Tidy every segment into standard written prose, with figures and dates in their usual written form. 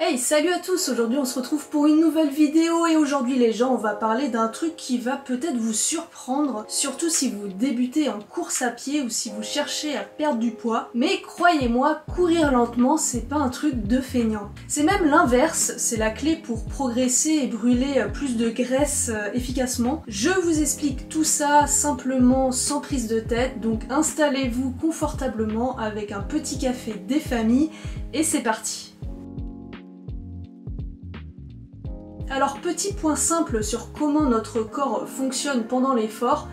Hey, salut à tous! Aujourd'hui on se retrouve pour une nouvelle vidéo et aujourd'hui les gens on va parler d'un truc qui va peut-être vous surprendre, surtout si vous débutez en course à pied ou si vous cherchez à perdre du poids. Mais croyez-moi, courir lentement c'est pas un truc de feignant. C'est même l'inverse, c'est la clé pour progresser et brûler plus de graisse efficacement. Je vous explique tout ça simplement sans prise de tête, donc installez-vous confortablement avec un petit café des familles et c'est parti! Alors petit point simple sur comment notre corps fonctionne pendant l'effort.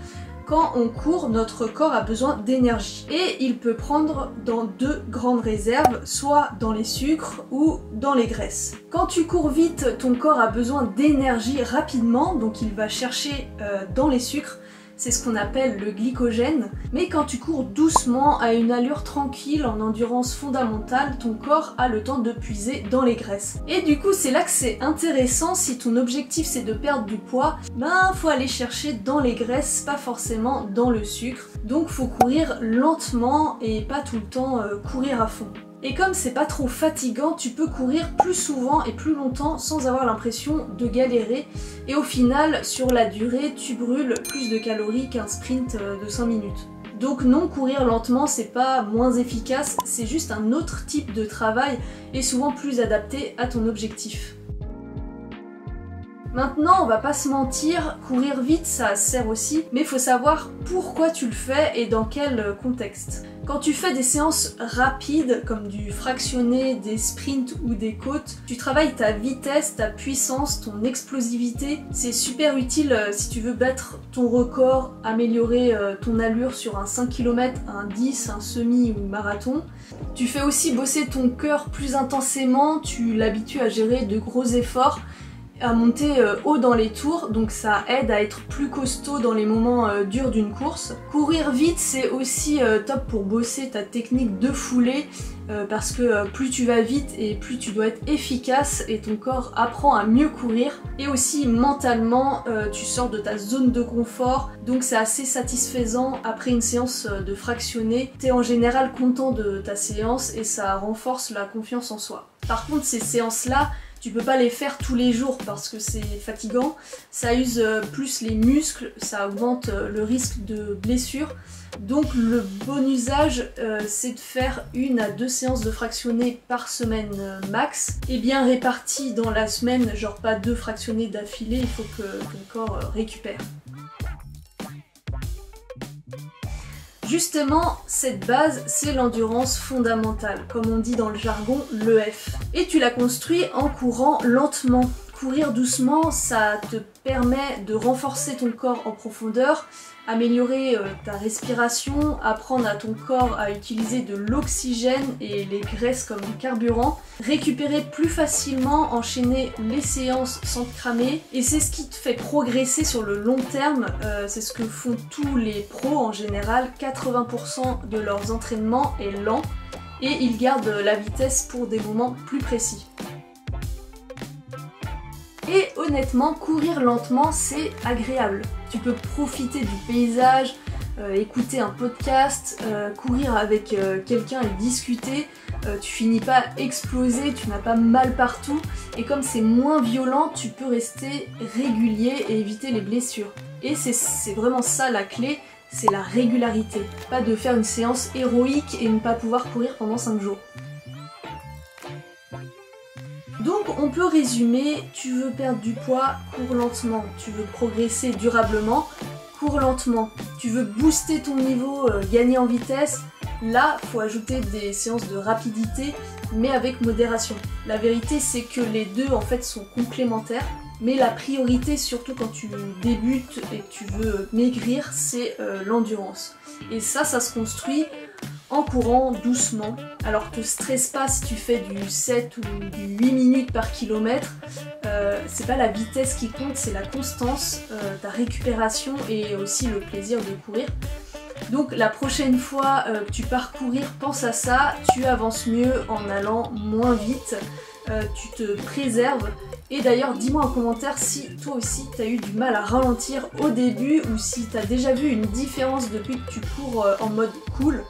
Quand on court, notre corps a besoin d'énergie et il peut prendre dans deux grandes réserves, soit dans les sucres ou dans les graisses. Quand tu cours vite, ton corps a besoin d'énergie rapidement, donc il va chercher dans les sucres. C'est ce qu'on appelle le glycogène. Mais quand tu cours doucement, à une allure tranquille, en endurance fondamentale, ton corps a le temps de puiser dans les graisses. Et du coup, c'est là que c'est intéressant, si ton objectif c'est de perdre du poids, faut aller chercher dans les graisses, pas forcément dans le sucre. Donc faut courir lentement et pas tout le temps courir à fond. Et comme c'est pas trop fatigant, tu peux courir plus souvent et plus longtemps sans avoir l'impression de galérer. Et au final, sur la durée, tu brûles plus de calories qu'un sprint de 5 minutes. Donc non, courir lentement, c'est pas moins efficace, c'est juste un autre type de travail et souvent plus adapté à ton objectif. Maintenant, on va pas se mentir, courir vite ça sert aussi, mais il faut savoir pourquoi tu le fais et dans quel contexte. Quand tu fais des séances rapides, comme du fractionné, des sprints ou des côtes, tu travailles ta vitesse, ta puissance, ton explosivité. C'est super utile si tu veux battre ton record, améliorer ton allure sur un 5 km, un 10, un semi ou marathon. Tu fais aussi bosser ton cœur plus intensément, tu l'habitues à gérer de gros efforts, à monter haut dans les tours, donc ça aide à être plus costaud dans les moments durs d'une course. Courir vite c'est aussi top pour bosser ta technique de foulée parce que plus tu vas vite et plus tu dois être efficace et ton corps apprend à mieux courir. Et aussi mentalement tu sors de ta zone de confort, donc c'est assez satisfaisant après une séance de fractionné. T'es en général content de ta séance et ça renforce la confiance en soi. Par contre ces séances là, tu peux pas les faire tous les jours parce que c'est fatigant, ça use plus les muscles, ça augmente le risque de blessure. Donc le bon usage c'est de faire 1 à 2 séances de fractionné par semaine max, et bien réparties dans la semaine, genre pas 2 fractionnés d'affilée, il faut que ton corps récupère. Justement, cette base, c'est l'endurance fondamentale, comme on dit dans le jargon, l'EF. Et tu la construis en courant lentement. Courir doucement, ça te permet de renforcer ton corps en profondeur, améliorer ta respiration, apprendre à ton corps à utiliser de l'oxygène et les graisses comme carburant, récupérer plus facilement, enchaîner les séances sans te cramer, et c'est ce qui te fait progresser sur le long terme. C'est ce que font tous les pros en général. 80% de leurs entraînements est lent et ils gardent la vitesse pour des moments plus précis. Et honnêtement, courir lentement, c'est agréable. Tu peux profiter du paysage, écouter un podcast, courir avec quelqu'un et discuter. Tu finis pas explosé, tu n'as pas mal partout. Et comme c'est moins violent, tu peux rester régulier et éviter les blessures. Et c'est vraiment ça la clé, c'est la régularité. Pas de faire une séance héroïque et ne pas pouvoir courir pendant 5 jours. Donc on peut résumer, tu veux perdre du poids, cours lentement. Tu veux progresser durablement, cours lentement. Tu veux booster ton niveau, gagner en vitesse, là faut ajouter des séances de rapidité, mais avec modération. La vérité c'est que les deux en fait sont complémentaires, mais la priorité surtout quand tu débutes et que tu veux maigrir, c'est l'endurance. Et ça se construit en courant doucement. Alors te stresse pas si tu fais du 7 ou du 8 minutes par kilomètre, c'est pas la vitesse qui compte, c'est la constance, ta récupération et aussi le plaisir de courir. Donc la prochaine fois que tu pars courir, pense à ça, tu avances mieux en allant moins vite. tu te préserves. Et d'ailleurs, dis-moi en commentaire si toi aussi t'as eu du mal à ralentir au début ou si t'as déjà vu une différence depuis que tu cours en mode cool.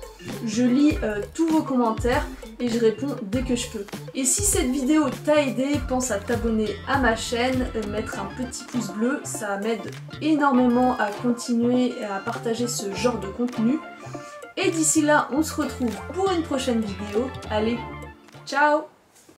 Je lis tous vos commentaires et je réponds dès que je peux. Et si cette vidéo t'a aidé, pense à t'abonner à ma chaîne, mettre un petit pouce bleu, ça m'aide énormément à continuer et à partager ce genre de contenu. Et d'ici là, on se retrouve pour une prochaine vidéo. Allez, ciao!